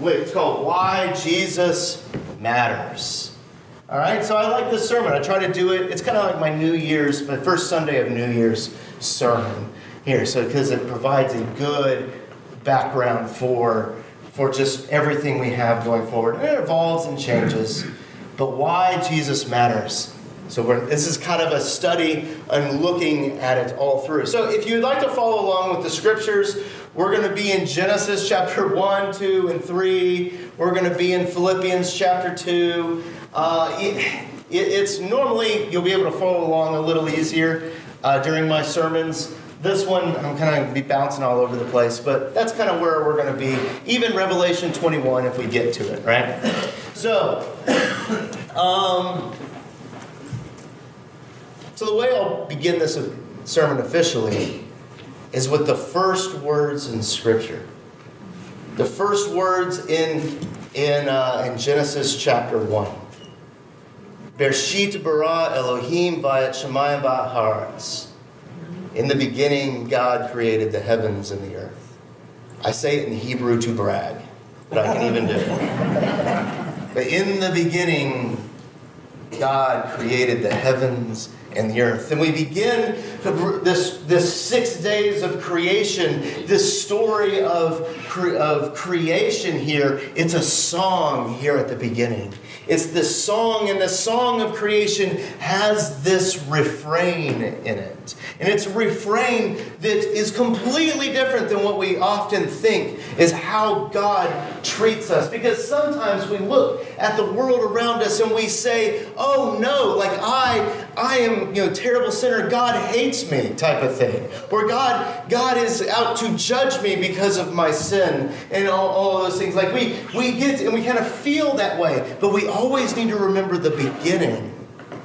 It's called Why Jesus Matters. All right, so I like this sermon. I try to do it. It's kind of like my first Sunday of New Year's sermon here. So because it provides a good background for just everything we have going forward. And it evolves and changes. But why Jesus matters. So this is kind of a study and looking at it all through. So if you'd like to follow along with the scriptures, we're going to be in Genesis chapter 1, 2, and 3. We're going to be in Philippians chapter 2. It's normally, you'll be able to follow along a little easier during my sermons. This one, I'm kind of going to be bouncing all over the place, but that's kind of where we're going to be. Even Revelation 21 if we get to it, right? So, so the way I'll begin this sermon officially is with the first words in Scripture. The first words in Genesis chapter 1. Bereshit bara Elohim va'et shamayim va'haaretz. In the beginning, God created the heavens and the earth. I say it in Hebrew to brag, but I can even do it. But in the beginning, God created the heavens and the earth. And we begin this 6 days of creation, this story of creation here. It's a song here at the beginning. It's this song, and the song of creation has this refrain in it. And it's a refrain that is completely different than what we often think is how God treats us. Because sometimes we look at the world around us and we say, oh no, like I am, terrible sinner. God hates me, type of thing. Or God is out to judge me because of my sin and all those things. Like we get and we kind of feel that way, but we always need to remember the beginning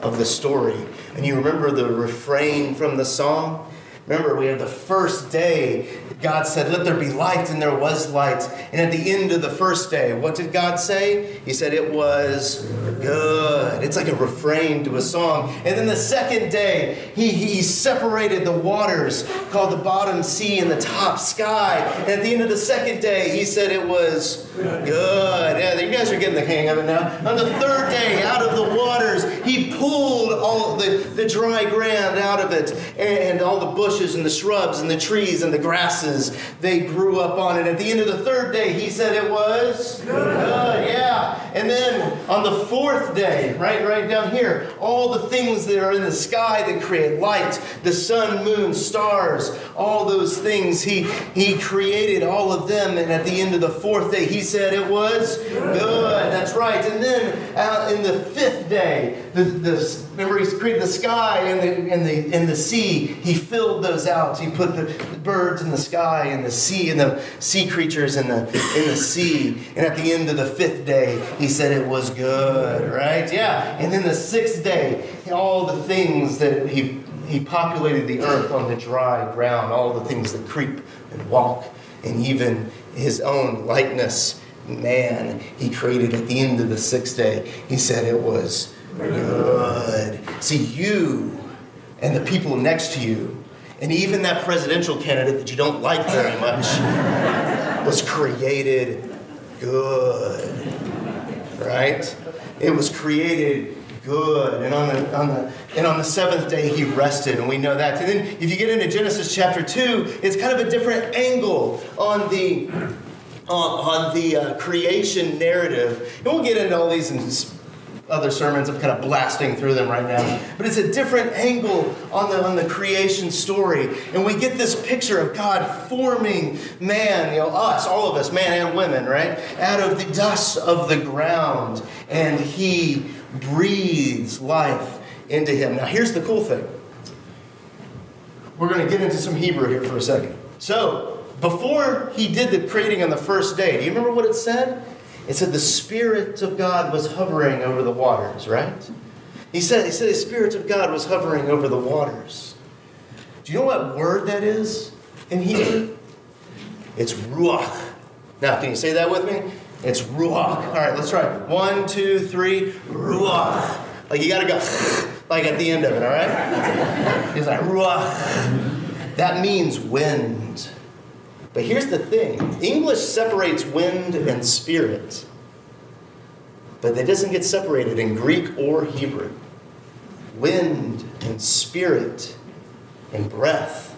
of the story. And you remember the refrain from the song? Remember, we have the first day. God said, let there be light, and there was light. And at the end of the first day, what did God say? He said it was good. It's like a refrain to a song. And then the second day, he separated the waters, called the bottom sea and the top sky. And at the end of the second day, he said it was good. Yeah, you guys are getting the hang of it now. On the third day, out of the waters, he pulled all the dry ground out of it, and all the bushes and the shrubs and the trees and the grasses, they grew up on it. At the end of the third day, he said it was good. Yeah. And then on the fourth day, right down here, all the things that are in the sky that create light, the sun, moon, stars, all those things, he created all of them. And at the end of the fourth day, he said it was good. That's right. And then in the fifth day, remember, he created the sky and the sea. He filled those out. He put the birds in the sky and the sea creatures in the sea. And at the end of the fifth day, he said it was good, right? Yeah. And then the sixth day, all the things that he populated the earth on the dry ground, all the things that creep and walk, and even his own likeness, man, he created at the end of the sixth day. He said it was good. See, you and the people next to you, and even that presidential candidate that you don't like very much, was created good. Right? It was created good. And on the seventh day he rested, and we know that. And then if you get into Genesis chapter 2, it's kind of a different angle on the creation narrative. And we'll get into all these in other sermons. I'm kind of blasting through them right now. But it's a different angle on the creation story. And we get this picture of God forming man, us, all of us, man and women, right? Out of the dust of the ground. And he breathes life into him. Now here's the cool thing. We're going to get into some Hebrew here for a second. So, before he did the creating on the first day, do you remember what it said? It said the Spirit of God was hovering over the waters, right? He said the Spirit of God was hovering over the waters. Do you know what word that is in Hebrew? It's ruach. Now, can you say that with me? It's ruach. All right, let's try it. 1, 2, 3, ruach. Like you got to go like at the end of it, all right? He's like, ruach. That means wind. But here's the thing. English separates wind and spirit. But it doesn't get separated in Greek or Hebrew. Wind and spirit and breath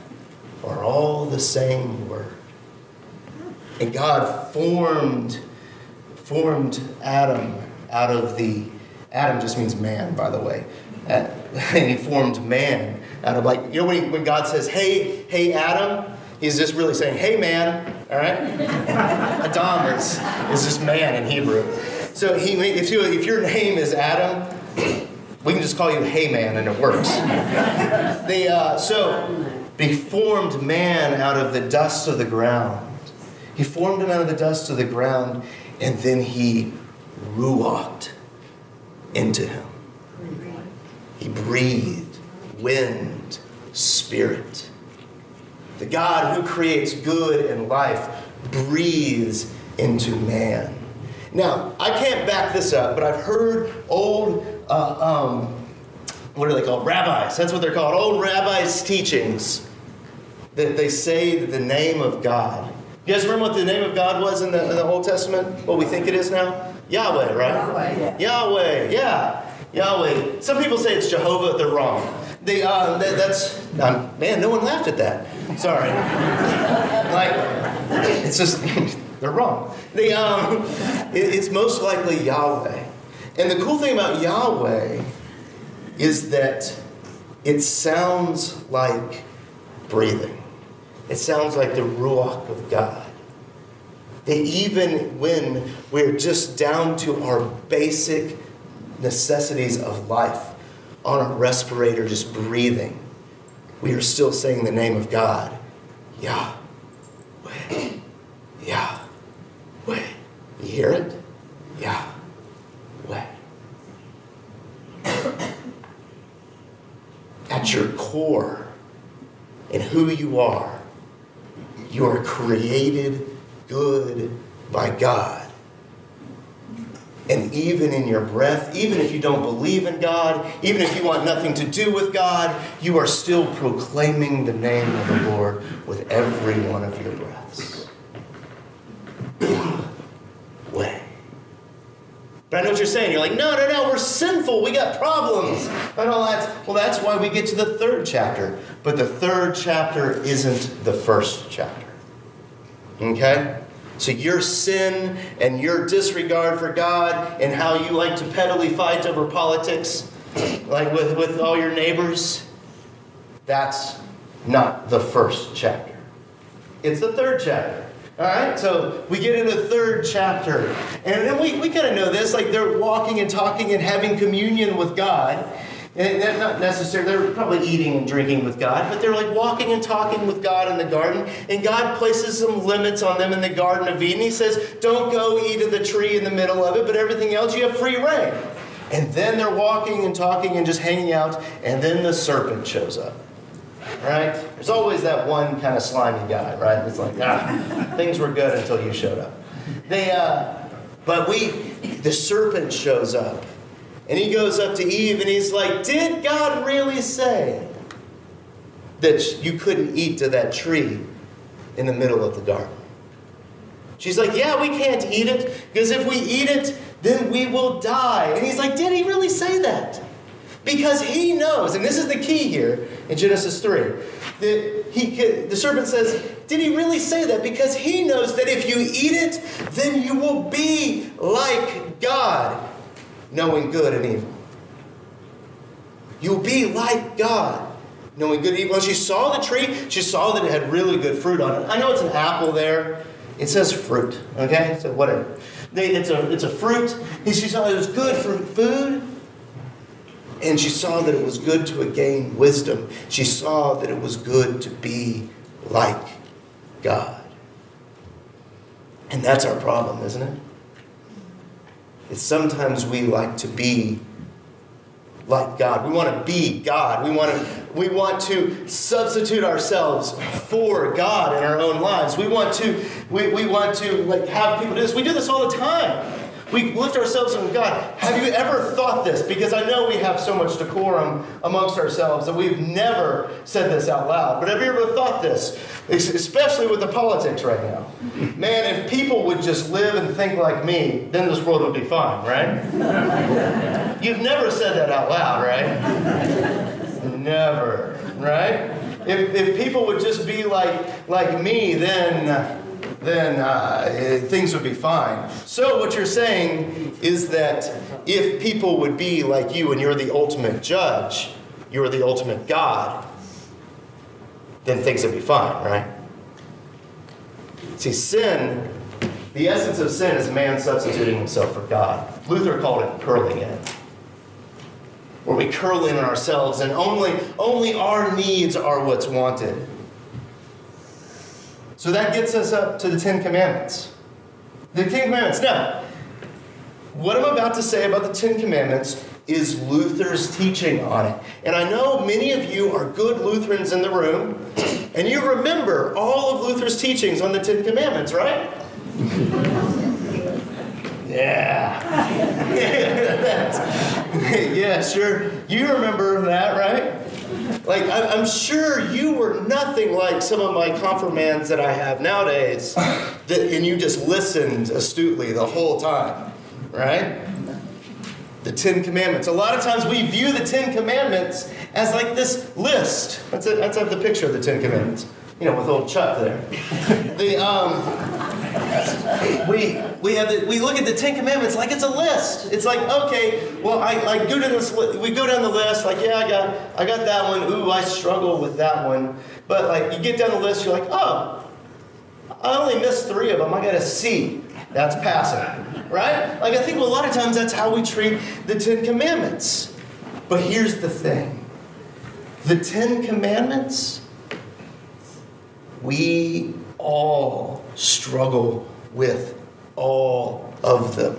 are all the same word. And God formed Adam out of the... Adam just means man, by the way. And he formed man out of when God says, hey, Adam, he's just really saying, hey, man, all right? Adam is just man in Hebrew. So if your name is Adam, we can just call you hey, man, and it works. He formed man out of the dust of the ground. He formed him out of the dust of the ground, and then he ruached into him. He breathed wind, spirit. The God who creates good and life breathes into man. Now, I can't back this up, but I've heard old, what are they called? Rabbis. That's what they're called. Old rabbis' teachings. That they say that the name of God. You guys remember what the name of God was in the Old Testament? What we think it is now? Yahweh, right? Yahweh. Yahweh, yeah. Yahweh. Some people say it's Jehovah. They're wrong. Man, no one laughed at that. Sorry. It's just, they're wrong. It's most likely Yahweh. And the cool thing about Yahweh is that it sounds like breathing. It sounds like the Ruach of God. That even when we're just down to our basic necessities of life, on a respirator just breathing, we are still saying the name of God. Yahweh. Yahweh. You hear it? Yahweh. At your core, in who you are created good by God. And even in your breath, even if you don't believe in God, even if you want nothing to do with God, you are still proclaiming the name of the Lord with every one of your breaths. Yahweh. But I know what you're saying. You're like, no, we're sinful. We got problems. And all that. Well, that's why we get to the third chapter. But the third chapter isn't the first chapter. Okay? So your sin and your disregard for God and how you like to pettily fight over politics, like with all your neighbors, that's not the first chapter. It's the third chapter. All right? So we get into the third chapter. And then we kind of know this. Like they're walking and talking and having communion with God. And they're not necessarily, they're probably eating and drinking with God, but they're like walking and talking with God in the garden. And God places some limits on them in the Garden of Eden. He says, don't go eat of the tree in the middle of it, but everything else you have free reign. And then they're walking and talking and just hanging out. And then the serpent shows up. Right? There's always that one kind of slimy guy, right? It's like, things were good until you showed up. The serpent shows up. And he goes up to Eve and he's like, did God really say that you couldn't eat of that tree in the middle of the garden? She's like, yeah, we can't eat it because if we eat it, then we will die. And he's like, did he really say that? Because he knows, and this is the key here in Genesis 3, the serpent says, did he really say that? Because he knows that if you eat it, then you will be like God, knowing good and evil. You'll be like God, knowing good and evil. When she saw the tree, she saw that it had really good fruit on it. I know it's an apple there. It says fruit, okay? So whatever. It's a fruit. She saw it was good for food. And she saw that it was good to gain wisdom. She saw that it was good to be like God. And that's our problem, isn't it? It's sometimes we like to be like God. We want to be God. We want to substitute ourselves for God in our own lives. We want to like have people do this. We do this all the time. We lift ourselves in God. Have you ever thought this? Because I know we have so much decorum amongst ourselves that we've never said this out loud. But have you ever thought this? Especially with the politics right now. Man, if people would just live and think like me, then this world would be fine, right? You've never said that out loud, right? Never, right? If people would just be like me, then things would be fine. So what you're saying is that if people would be like you and you're the ultimate judge, you're the ultimate God, then things would be fine, right? See, sin, the essence of sin is man substituting himself for God. Luther called it curling in. Where we curl in on ourselves and only our needs are what's wanted. So that gets us up to the Ten Commandments. The Ten Commandments. Now, what I'm about to say about the Ten Commandments is Luther's teaching on it. And I know many of you are good Lutherans in the room, and you remember all of Luther's teachings on the Ten Commandments, right? Yeah. Yeah, sure. You remember that, right? Like, I'm sure you were nothing like some of my confirmands that I have nowadays, and you just listened astutely the whole time, right? The Ten Commandments. A lot of times we view the Ten Commandments as like this list. Let's have the picture of the Ten Commandments. You know, with old Chuck there. We look at the Ten Commandments like it's a list. It's like, okay, well, I go to this. We go down the list. Like, yeah, I got that one. Ooh, I struggle with that one. But like, you get down the list, you're like, oh, I only missed 3 of them. I got a C. That's passing, right? Like, I think a lot of times that's how we treat the Ten Commandments. But here's the thing: the Ten Commandments, we all struggle with all of them.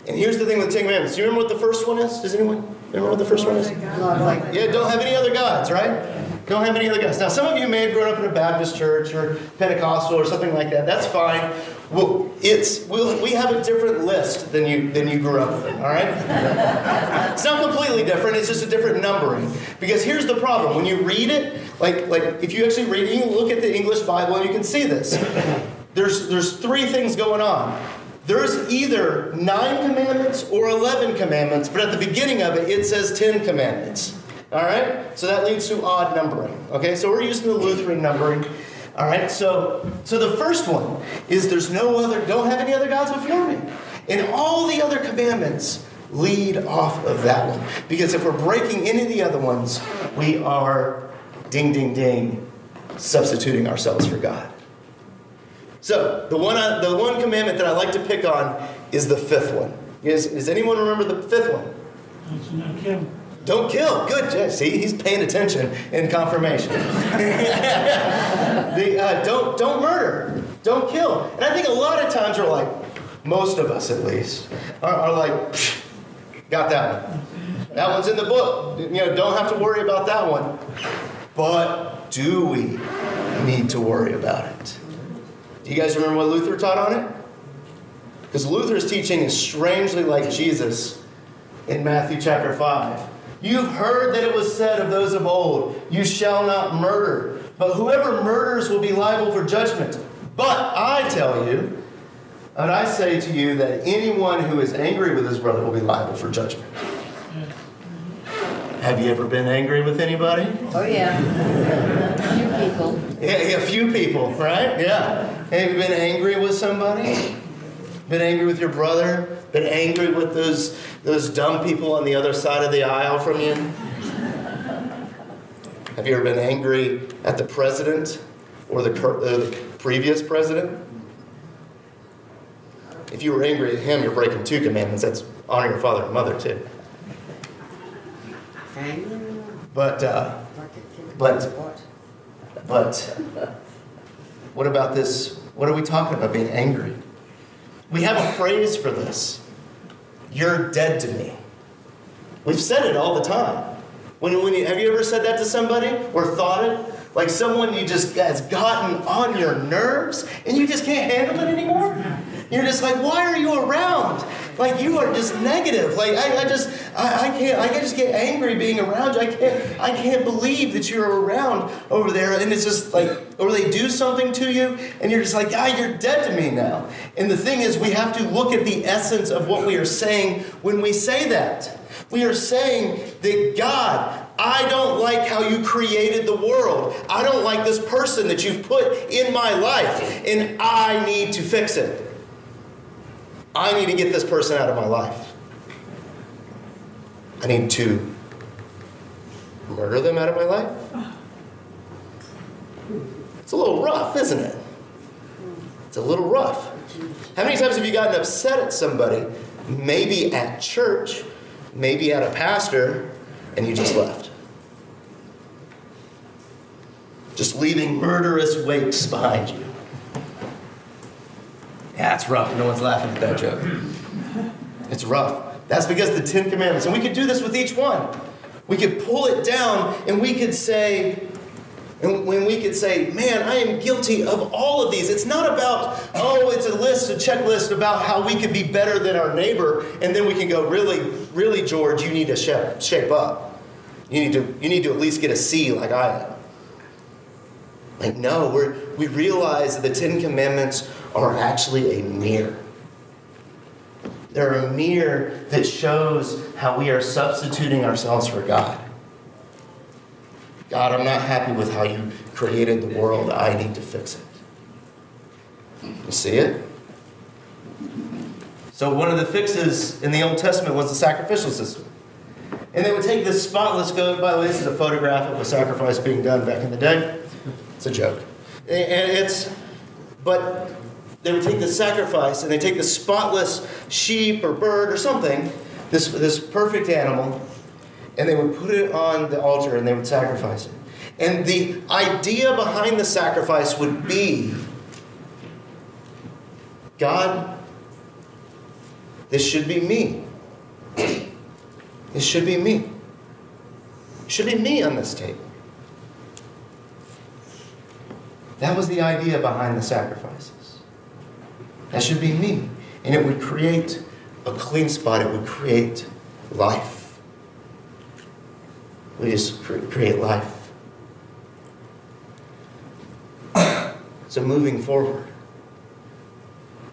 And here's the thing with the Ten Commandments. Do you remember what the first one is? Does anyone remember what the first one is? Yeah, don't have any other gods, right? Don't have any other gods. Now, some of you may have grown up in a Baptist church or Pentecostal or something like that. That's fine. Well, we have a different list than you grew up with, all right? It's not completely different. It's just a different numbering. Because here's the problem. When you read it, like if you actually read it, you can look at the English Bible and you can see this. There's 3 things going on. There's either 9 commandments or 11 commandments, but at the beginning of it, it says 10 commandments. All right? So that leads to odd numbering. Okay? So we're using the Lutheran numbering. All right? So the first one is don't have any other gods before me. And all the other commandments lead off of that one. Because if we're breaking any of the other ones, we are, ding, ding, ding, substituting ourselves for God. So the one commandment that I like to pick on is the 5th one. Does anyone remember the 5th one? Don't kill. Don't kill. Good. See, he's paying attention in confirmation. Don't murder. Don't kill. And I think a lot of times we're like, most of us at least, are like, got that one. That one's in the book. Don't have to worry about that one. But do we need to worry about it? Do you guys remember what Luther taught on it? Because Luther's teaching is strangely like Jesus in Matthew chapter 5. You've heard that it was said of those of old, you shall not murder, but whoever murders will be liable for judgment. But I tell you, and I say to you, that anyone who is angry with his brother will be liable for judgment. Have you ever been angry with anybody? Oh, yeah. A few people. Yeah, a few people, right? Yeah. Have you been angry with somebody? Been angry with your brother? Been angry with those dumb people on the other side of the aisle from you? Have you ever been angry at the president or the previous president? If you were angry at him, you're breaking 2 commandments. That's honor your father and mother too. But what about this? What are we talking about being angry? We have a phrase for this. You're dead to me. We've said it all the time. Have you ever said that to somebody or thought it? Like someone you just has gotten on your nerves and you just can't handle it anymore? You're just like, why are you around? Like, you are just negative. Like, I just get angry being around you. I can't believe that you're around over there. And it's just like, or they do something to you, and you're just like, you're dead to me now. And the thing is, we have to look at the essence of what we are saying when we say that. We are saying that, God, I don't like how you created the world. I don't like this person that you've put in my life, and I need to fix it. I need to get this person out of my life. I need to murder them out of my life. It's a little rough, isn't it? It's a little rough. How many times have you gotten upset at somebody, maybe at church, maybe at a pastor, and you just left? Just leaving murderous wakes behind you. Yeah, it's rough. No one's laughing at that joke. It's rough. That's because the Ten Commandments. And we could do this with each one. We could pull it down and we could say, man, I am guilty of all of these. It's not about, it's a checklist about how we could be better than our neighbor. And then we can go, really, George, you need to shape up. You need to at least get a C like I am. Like, no, we realize that the Ten Commandments are actually a mirror. They're a mirror that shows how we are substituting ourselves for God. God, I'm not happy with how you created the world. I need to fix it. You see it? So one of the fixes in the Old Testament was the sacrificial system. And they would take this spotless goat. By the way, this is a photograph of a sacrifice being done back in the day. It's a joke. But they would take the sacrifice and they take the spotless sheep or bird or something, this perfect animal, and they would put it on the altar and they would sacrifice it. And the idea behind the sacrifice would be, God, this should be me. This should be me. It should be me on this table. That was the idea behind the sacrifices. That should be me. And it would create a clean spot. It would create life. We just create life. So moving forward.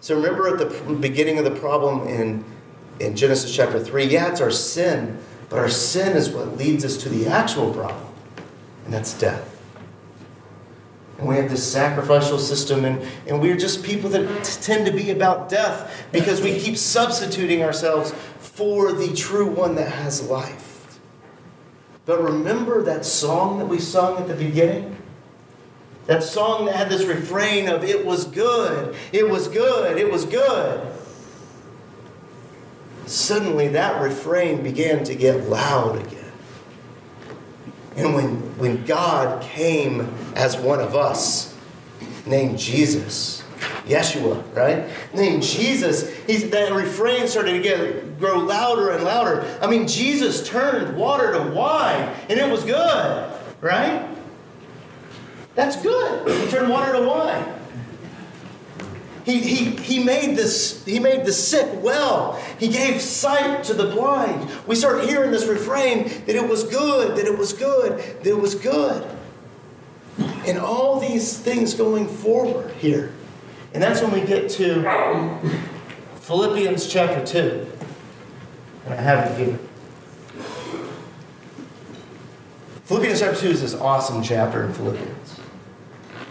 So remember at the beginning of the problem in Genesis chapter 3, it's our sin, but our sin is what leads us to the actual problem, and that's death. And we have this sacrificial system, and we're just people that tend to be about death because we keep substituting ourselves for the true one that has life. But remember that song that we sung at the beginning? That song that had this refrain of, it was good, it was good, it was good. Suddenly that refrain began to get loud again. And when God came as one of us, named Jesus, Yeshua, right? Named Jesus, that refrain started to grow louder and louder. I mean, Jesus turned water to wine, and it was good, right? That's good. He turned water to wine. He made the sick well. He gave sight to the blind. We start hearing this refrain that it was good, that it was good, that it was good. And all these things going forward here. And that's when we get to Philippians chapter 2. And I have it here. Philippians chapter 2 is this awesome chapter in Philippians.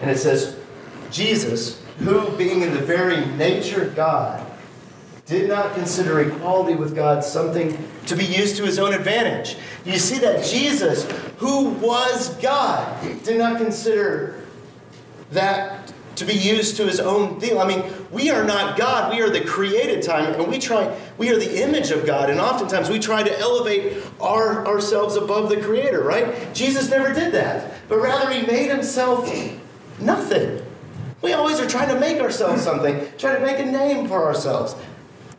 And it says, Jesus, who, being in the very nature God, did not consider equality with God something to be used to his own advantage. You see that Jesus, who was God, did not consider that to be used to his own deal. I mean, we are not God. We are the created time, and we are the image of God, and oftentimes we try to elevate ourselves above the Creator, right? Jesus never did that, but rather he made himself nothing. We always are trying to make ourselves something, trying to make a name for ourselves,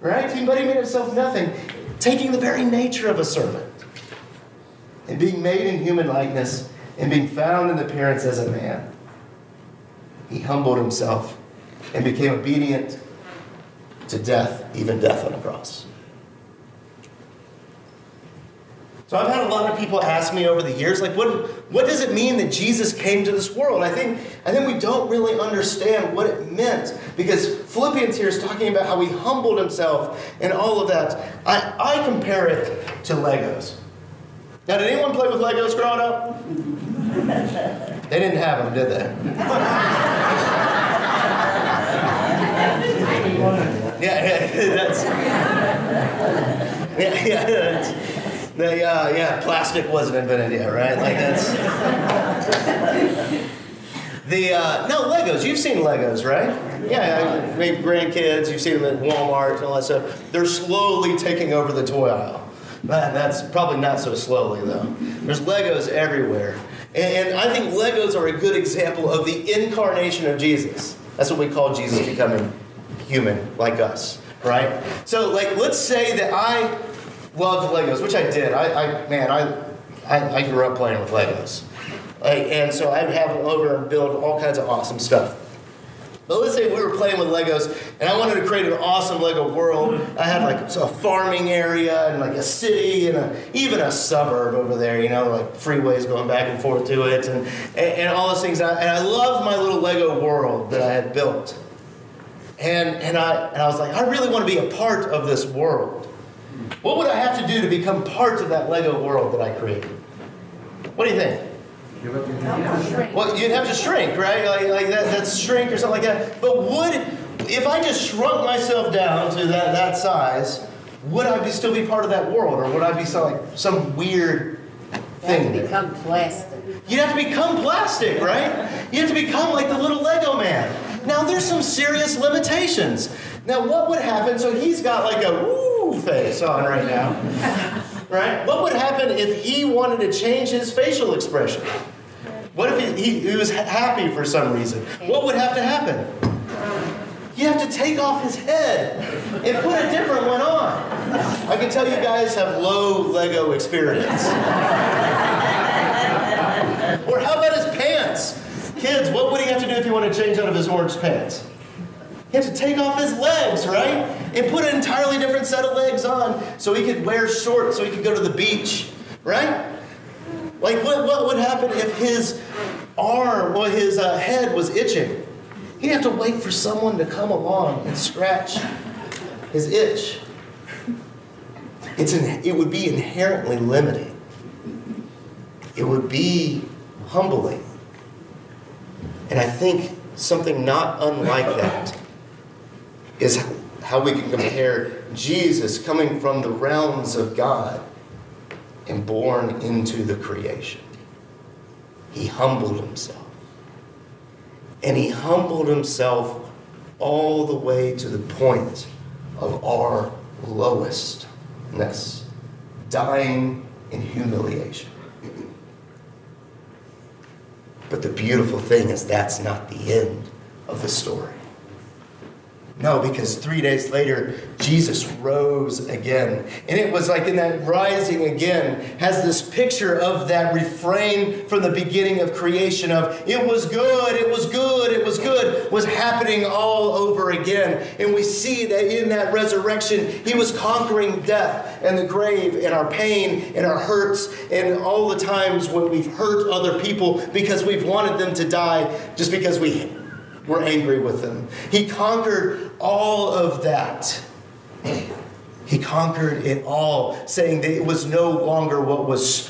right? But he made himself nothing, taking the very nature of a servant, and being made in human likeness, and being found in appearance as a man. He humbled himself and became obedient to death, even death on a cross. So I've had a lot of people ask me over the years, like, what does it mean that Jesus came to this world? I think we don't really understand what it meant, because Philippians here is talking about how he humbled himself and all of that. I compare it to Legos. Now, did anyone play with Legos growing up? They didn't have them, did they? Plastic wasn't invented yet, right? Like that's no, Legos. You've seen Legos, right? Yeah, maybe grandkids. You've seen them at Walmart and all that stuff. They're slowly taking over the toy aisle. That's probably not so slowly though. There's Legos everywhere, and I think Legos are a good example of the incarnation of Jesus. That's what we call Jesus becoming human like us, right? So, like, let's say that I loved Legos, which I did. I grew up playing with Legos. And so I'd have them over and build all kinds of awesome stuff. But let's say we were playing with Legos, and I wanted to create an awesome Lego world. I had like a farming area and like a city and even a suburb over there, like freeways going back and forth to it and all those things. And I loved my little Lego world that I had built. And I was like, I really want to be a part of this world. What would I have to do to become part of that Lego world that I created? What do you think? Well, you'd have to shrink, right? Like that's shrink or something like that. But if I just shrunk myself down to that size, would I still be part of that world, or would I be some weird thing? You have to become plastic. You'd have to become plastic, right? You have to become like the little Lego man. Now, there's some serious limitations. Now, what would happen? So he's got like a woo face on right now, right? What would happen if he wanted to change his facial expression? What if he was happy for some reason? What would have to happen? You have to take off his head and put a different one on. I can tell you guys have low Lego experience. Or how about his pants? Kids, what would he have to do if he wanted to change out of his orange pants? He has to take off his legs, right? And put an entirely different set of legs on so he could wear shorts so he could go to the beach, right? Like, what would happen if his arm or his head was itching? He'd have to wait for someone to come along and scratch his itch. It would be inherently limiting. It would be humbling. And I think something not unlike that is how we can compare Jesus coming from the realms of God and born into the creation. He humbled himself. And he humbled himself all the way to the point of our lowestness, dying in humiliation. But the beautiful thing is that's not the end of the story. No, because 3 days later, Jesus rose again. And it was like in that rising again has this picture of that refrain from the beginning of creation of it was good, it was good, it was good, was happening all over again. And we see that in that resurrection, he was conquering death and the grave and our pain and our hurts and all the times when we've hurt other people because we've wanted them to die just because we're angry with them. He conquered all of that. He conquered it all, saying that it was no longer what was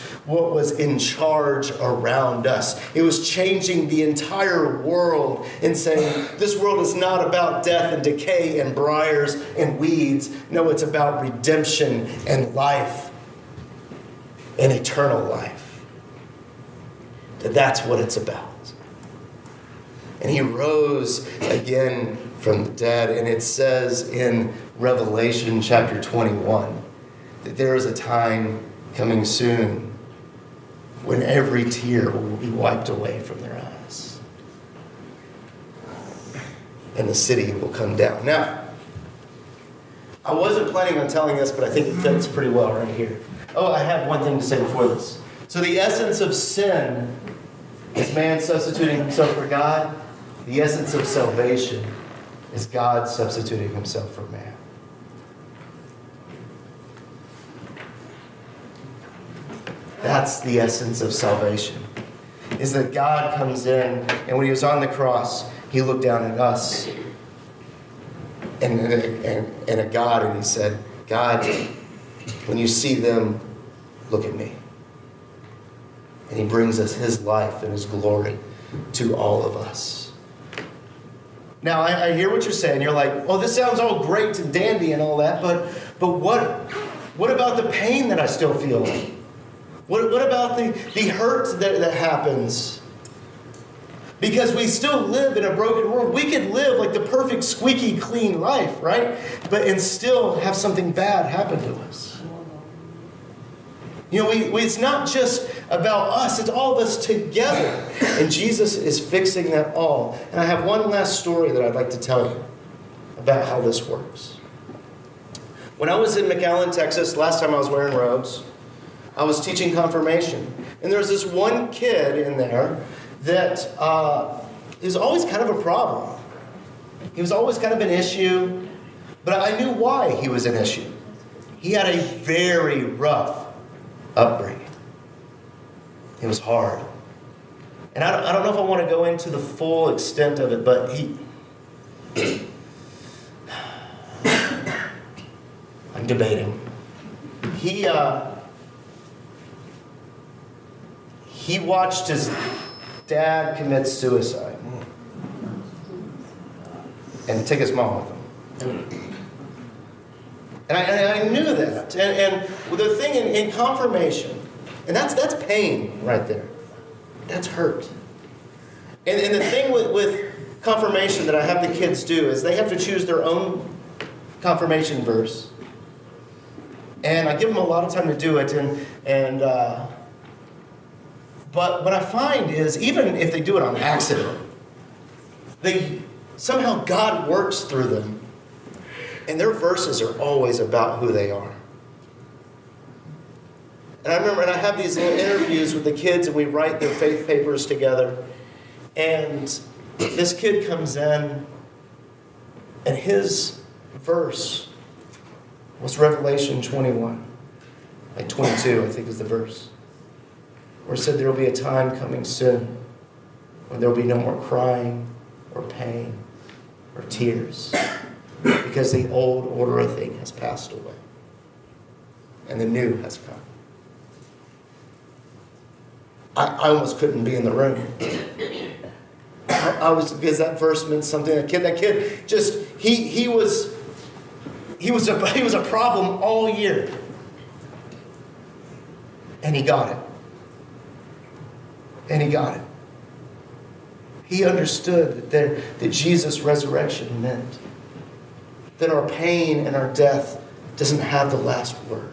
in charge around us. It was changing the entire world and saying, this world is not about death and decay and briars and weeds. No, it's about redemption and life and eternal life. That's what it's about. And he rose again from the dead. And it says in Revelation chapter 21 that there is a time coming soon when every tear will be wiped away from their eyes. And the city will come down. Now, I wasn't planning on telling this, but I think it fits pretty well right here. Oh, I have one thing to say before this. So the essence of sin is man substituting himself for God. The essence of salvation is God substituting himself for man. That's the essence of salvation. Is that God comes in, and when he was on the cross, he looked down at us and at God, and he said, God, when you see them, look at me. And he brings us his life and his glory to all of us. Now, I hear what you're saying. You're like, oh, this sounds all great and dandy and all that, but what about the pain that I still feel? What about the hurt that happens? Because we still live in a broken world. We could live like the perfect, squeaky, clean life, right? And still have something bad happen to us. You know, it's not just about us. It's all of us together. And Jesus is fixing that all. And I have one last story that I'd like to tell you about how this works. When I was in McAllen, Texas, last time I was wearing robes, I was teaching confirmation. And there was this one kid in there that was always kind of a problem. He was always kind of an issue, but I knew why he was an issue. He had a very rough upbringing. It was hard. And I don't know if I want to go into the full extent of it, but I'm debating. He watched his dad commit suicide and take his mom with him. And I knew that. And the thing in confirmation, and that's pain right there. That's hurt. And the thing with confirmation that I have the kids do is they have to choose their own confirmation verse. And I give them a lot of time to do it. But what I find is, even if they do it on accident, somehow God works through them. And their verses are always about who they are. And I remember, and I have these little interviews with the kids, and we write their faith papers together. And this kid comes in, and his verse was Revelation 21. Like 22, I think is the verse. Where it said there will be a time coming soon when there will be no more crying or pain or tears, because the old order of things has passed away and the new has come. I almost couldn't be in the room. Because that verse meant something. That kid just he was a problem all year, and he got it. And he got it. He understood that Jesus' resurrection meant that our pain and our death doesn't have the last word.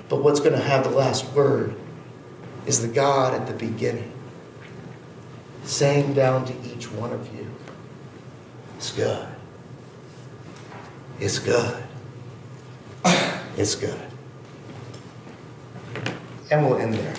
But what's going to have the last word is the God at the beginning saying down to each one of you, it's good. It's good. It's good. And we'll end there.